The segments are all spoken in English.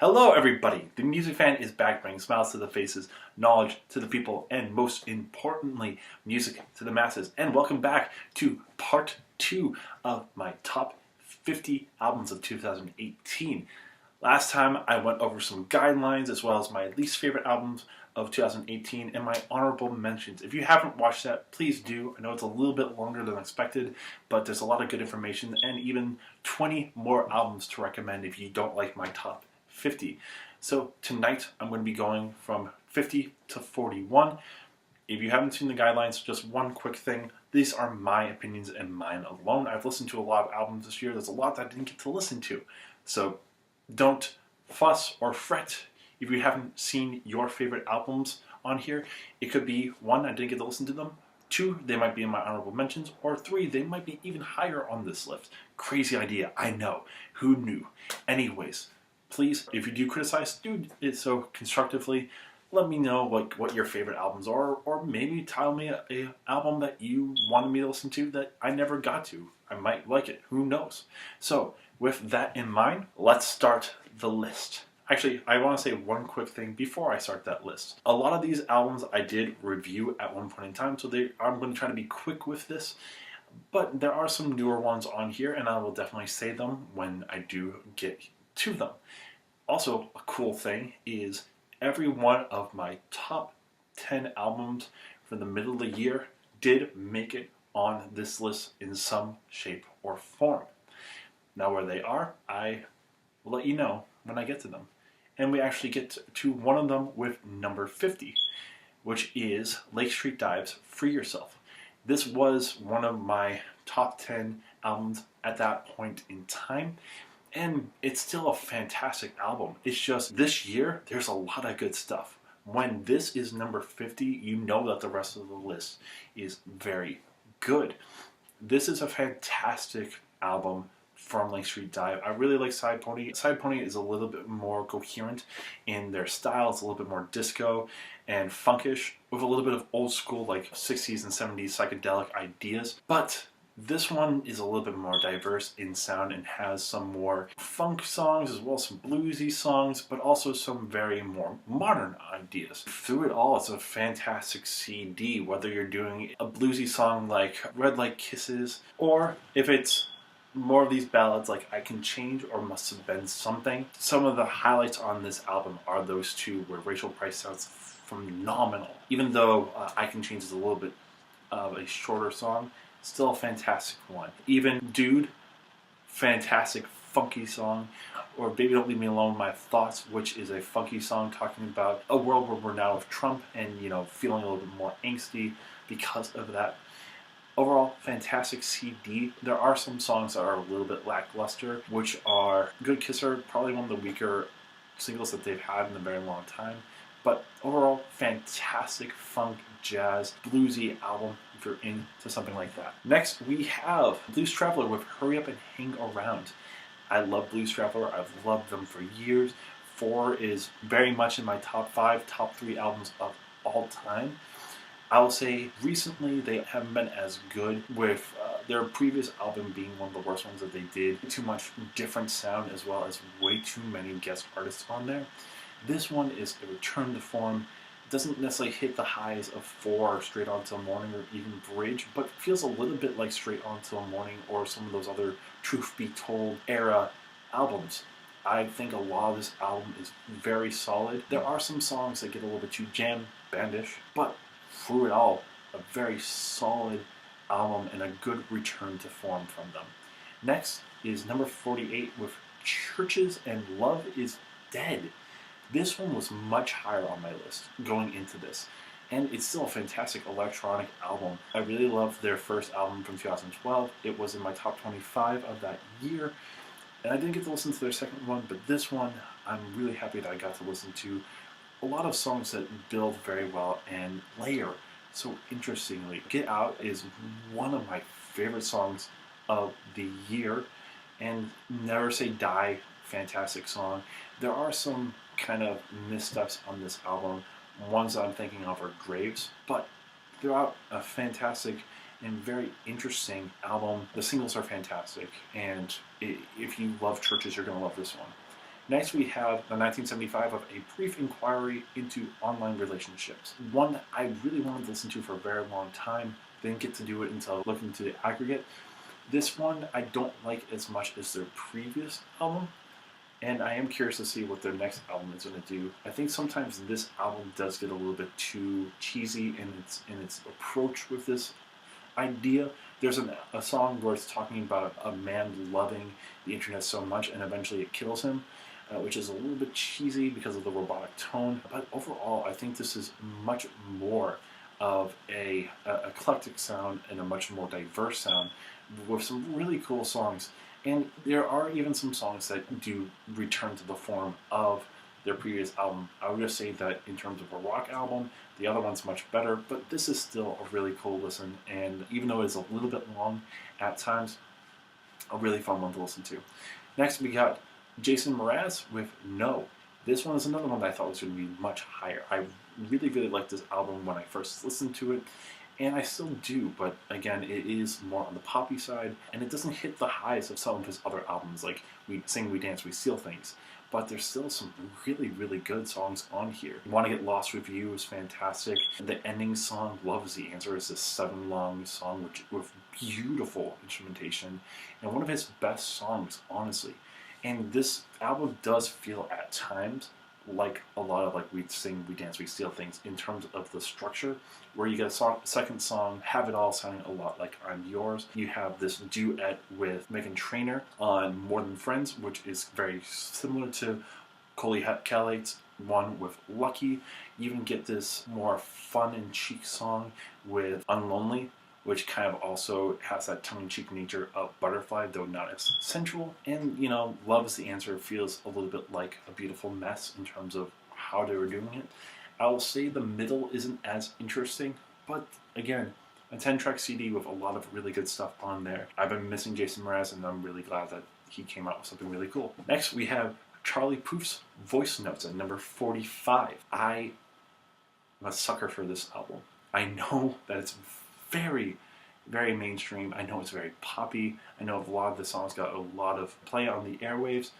Hello everybody! The Music Fan is back, bringing smiles to the faces, knowledge to the people, and most importantly, music to the masses. And welcome back to part 2 of my top 50 albums of 2018. Last time I went over some guidelines as well as my least favorite albums of 2018 and my honorable mentions. If you haven't watched that, please do. I know it's a little bit longer than expected, but there's a lot of good information and even 20 more albums to recommend if you don't like my top 50. So tonight I'm going to be going from 50 to 41. If you haven't seen the guidelines, just one quick thing. These are my opinions and mine alone. I've listened to a lot of albums this year. There's a lot that I didn't get to listen to. So don't fuss or fret if you haven't seen your favorite albums on here. It could be 1, I didn't get to listen to them. 2, they might be in my honorable mentions. Or 3, they might be even higher on this list. Crazy idea, I know. Who knew? Anyways, please, if you do criticize, do it so constructively. Let me know what your favorite albums are, or maybe tell me a album that you wanted me to listen to that I never got to. I might like it, who knows? So, with that in mind, let's start the list. Actually, I want to say one quick thing before I start that list. A lot of these albums I did review at one point in time, so I'm going to try to be quick with this. But there are some newer ones on here, and I will definitely say them when I do get to them. Also, a cool thing is every one of my top 10 albums for the middle of the year did make it on this list in some shape or form. Now where they are, I will let you know when I get to them. And we actually get to one of them with number 50, which is Lake Street Dive's Free Yourself. This was one of my top 10 albums at that point in time. And it's still a fantastic album. It's just this year, there's a lot of good stuff. When this is number 50, you know that the rest of the list is very good. This is a fantastic album from Lake Street Dive. I really like Side Pony. Side Pony is a little bit more coherent in their style. It's a little bit more disco and funkish with a little bit of old school like 60s and 70s psychedelic ideas. But this one is a little bit more diverse in sound and has some more funk songs as well as some bluesy songs, but also some very more modern ideas. Through it all, it's a fantastic CD, whether you're doing a bluesy song like Red Like Kisses, or if it's more of these ballads like I Can Change or Must Have Been Something. Some of the highlights on this album are those two, where Rachel Price sounds phenomenal. Even though I Can Change is a little bit of a shorter song, still a fantastic one. Even Dude, fantastic funky song. Or Baby Don't Leave Me Alone, My Thoughts, which is a funky song talking about a world where we're now with Trump and, feeling a little bit more angsty because of that. Overall, fantastic CD. There are some songs that are a little bit lackluster, which are Good Kisser, probably one of the weaker singles that they've had in a very long time. But overall, fantastic funk, jazz, bluesy album if you're into something like that. Next, we have Blues Traveler with Hurry Up and Hang Around. I love Blues Traveler. I've loved them for years. 4 is very much in my top 5, top 3 albums of all time. I will say recently they haven't been as good, with their previous album being one of the worst ones that they did. Too much different sound as well as way too many guest artists on there. This one is a return to form. It doesn't necessarily hit the highs of 4 or Straight On Till Morning or even Bridge, but feels a little bit like Straight On Till Morning or some of those other Truth Be Told era albums. I think a lot of this album is very solid. There are some songs that get a little bit too jam-bandish, but through it all, a very solid album and a good return to form from them. Next is number 48 with Churches and Love Is Dead. This one was much higher on my list going into this, and it's still a fantastic electronic album. I really loved their first album from 2012. It was in my top 25 of that year, and I didn't get to listen to their second one, but this one I'm really happy that I got to listen to. A lot of songs that build very well and layer so interestingly. Get Out is one of my favorite songs of the year, and Never Say Die, fantastic song. There are some kind of missteps on this album. Ones that I'm thinking of are Graves, but throughout a fantastic and very interesting album. The singles are fantastic, and if you love Churches, you're going to love this one. Next, we have the 1975 of A Brief Inquiry into Online Relationships. One that I really wanted to listen to for a very long time. Didn't get to do it until looking to the aggregate. This one I don't like as much as their previous album, and I am curious to see what their next album is going to do. I think sometimes this album does get a little bit too cheesy in its approach with this idea. There's a song where it's talking about a man loving the internet so much and eventually it kills him, which is a little bit cheesy because of the robotic tone. But overall, I think this is much more of a eclectic sound and a much more diverse sound with some really cool songs. And there are even some songs that do return to the form of their previous album. I would just say that in terms of a rock album, the other one's much better, but this is still a really cool listen, and even though it's a little bit long at times, a really fun one to listen to. Next, we got Jason Mraz with No. This one is another one that I thought was going to be much higher. I really, really liked this album when I first listened to it, and I still do, but again, it is more on the poppy side, and it doesn't hit the highs of some of his other albums, like We Sing, We Dance, We Steal Things. But there's still some really, really good songs on here. Wanna Get Lost with You is fantastic. The ending song, Love Is the Answer, is a 7-long song with beautiful instrumentation, and one of his best songs, honestly. And this album does feel at times like a lot of like We Sing, We Dance, We Steal Things in terms of the structure, where you get a second song, Have It All, sounding a lot like I'm Yours. You have this duet with Meghan Trainor on More Than Friends, which is very similar to Coley Calate's one with Lucky. You even get this more fun and cheek song with Unlonely, which kind of also has that tongue-in-cheek nature of Butterfly, though not as sensual. And, you know, Love Is the Answer feels a little bit like A Beautiful Mess in terms of how they were doing it. I'll say the middle isn't as interesting, but again, a 10-track CD with a lot of really good stuff on there. I've been missing Jason Mraz, and I'm really glad that he came out with something really cool. Next, we have Charlie Puth's Voice Notes at number 45. I'm a sucker for this album. I know that it's very, very mainstream. I know it's very poppy. I know a lot of the songs got a lot of play on the airwaves,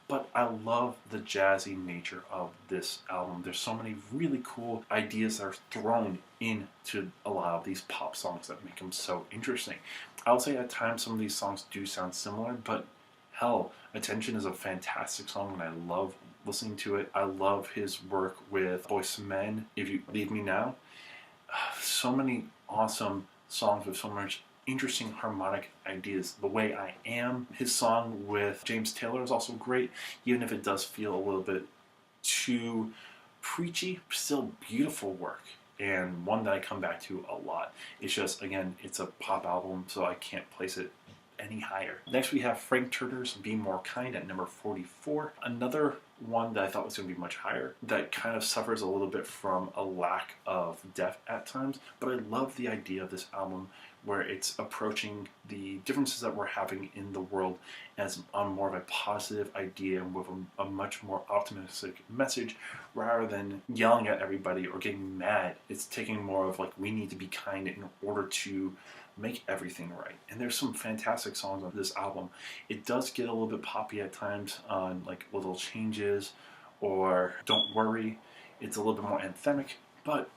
but I love the jazzy nature of this album. There's so many really cool ideas that are thrown into a lot of these pop songs that make them so interesting. I'll say at times some of these songs do sound similar, but hell, Attention is a fantastic song and I love listening to it. I love his work with Boyz II Men, If You Leave Me Now. So many awesome songs with so much interesting harmonic ideas. The Way I Am, his song with James Taylor is also great, even if it does feel a little bit too preachy, still beautiful work, and one that I come back to a lot. It's just, again, it's a pop album, so I can't place it any higher. Next we have Frank Turner's Be More Kind at number 44. Another one that I thought was going to be much higher, that kind of suffers a little bit from a lack of depth at times, but I love the idea of this album where it's approaching the differences that we're having in the world as on more of a positive idea with a much more optimistic message rather than yelling at everybody or getting mad. It's taking more of like, we need to be kind in order to make everything right. And there's some fantastic songs on this album. It does get a little bit poppy at times on like Little Changes or Don't Worry. It's a little bit more anthemic, but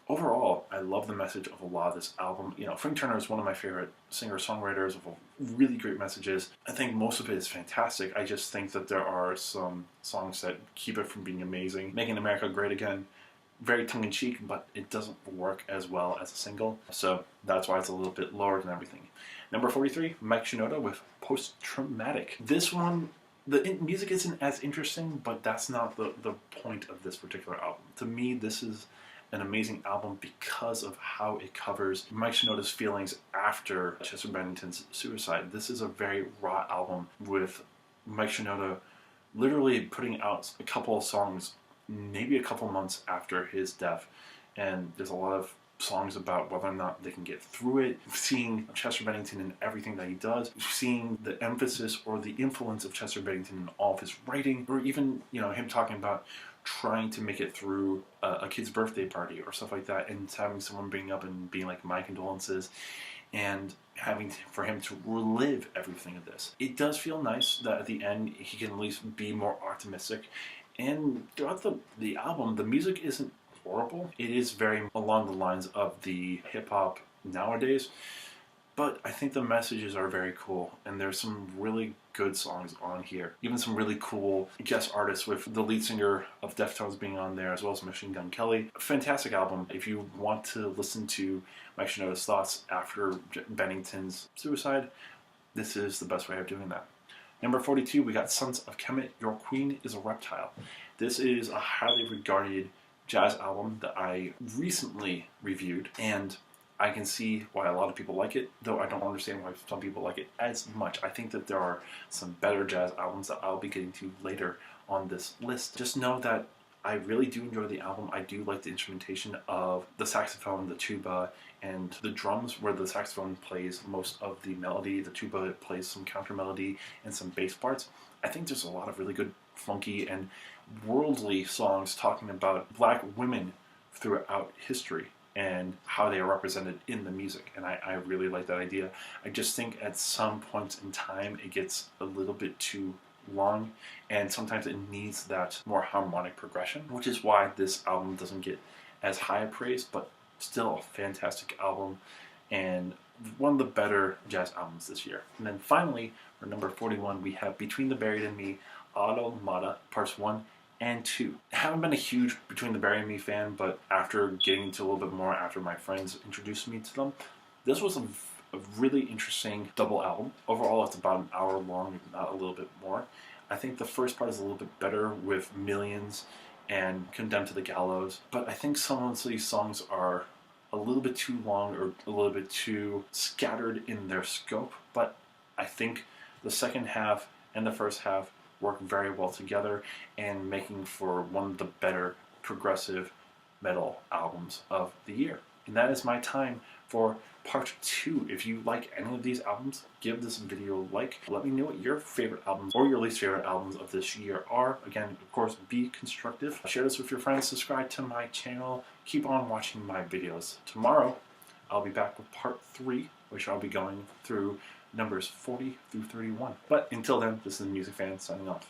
overall, I love the message of a lot of this album. You know, Frank Turner is one of my favorite singer-songwriters with really great messages. I think most of it is fantastic. I just think that there are some songs that keep it from being amazing. Making America Great Again, very tongue-in-cheek, but it doesn't work as well as a single. So that's why it's a little bit lower than everything. Number 43, Mike Shinoda with Post Traumatic. This one, the music isn't as interesting, but that's not the point of this particular album. To me, this is an amazing album because of how it covers Mike Shinoda's feelings after Chester Bennington's suicide. This is a very raw album with Mike Shinoda literally putting out a couple of songs maybe a couple months after his death, and there's a lot of songs about whether or not they can get through it, seeing Chester Bennington in everything that he does, seeing the emphasis or the influence of Chester Bennington in all of his writing, or even, you know, him talking about trying to make it through a kid's birthday party or stuff like that, and having someone bring up and being like, my condolences. and for him to relive everything of this. It does feel nice that at the end he can at least be more optimistic. And throughout the album, the music isn't horrible. It is very along the lines of the hip hop nowadays. But I think the messages are very cool, and there's some really good songs on here. Even some really cool guest artists, with the lead singer of Deftones being on there, as well as Machine Gun Kelly. A fantastic album. If you want to listen to Mike Shinoda's thoughts after Bennington's suicide, this is the best way of doing that. Number 42, we got Sons of Kemet, Your Queen is a Reptile. This is a highly regarded jazz album that I recently reviewed, and I can see why a lot of people like it, though I don't understand why some people like it as much. I think that there are some better jazz albums that I'll be getting to later on this list. Just know that I really do enjoy the album. I do like the instrumentation of the saxophone, the tuba, and the drums, where the saxophone plays most of the melody, the tuba plays some counter melody and some bass parts. I think there's a lot of really good funky and worldly songs talking about black women throughout history and how they are represented in the music, and I really like that idea. I just think at some points in time it gets a little bit too long, and sometimes it needs that more harmonic progression, which is why this album doesn't get as high a praise, but still a fantastic album and one of the better jazz albums this year. And then finally, for number 41, we have Between the Buried and Me, Auto Mata, Parts 1 and 2. I haven't been a huge Between the Buried and Me fan, but after getting into a little bit more after my friends introduced me to them, this was a really interesting double album. Overall, it's about an hour long, if not a little bit more. I think the first part is a little bit better, with Millions and Condemned to the Gallows, but I think some of these songs are a little bit too long or a little bit too scattered in their scope, but I think the second half and the first half work very well together and making for one of the better progressive metal albums of the year. And that is my time for part 2. If you like any of these albums, give this video a like. Let me know what your favorite albums or your least favorite albums of this year are. Again, of course, be constructive. Share this with your friends. Subscribe to my channel. Keep on watching my videos. Tomorrow, I'll be back with part 3, which I'll be going through numbers 40 through 31. But until then, this is the Music Fan signing off.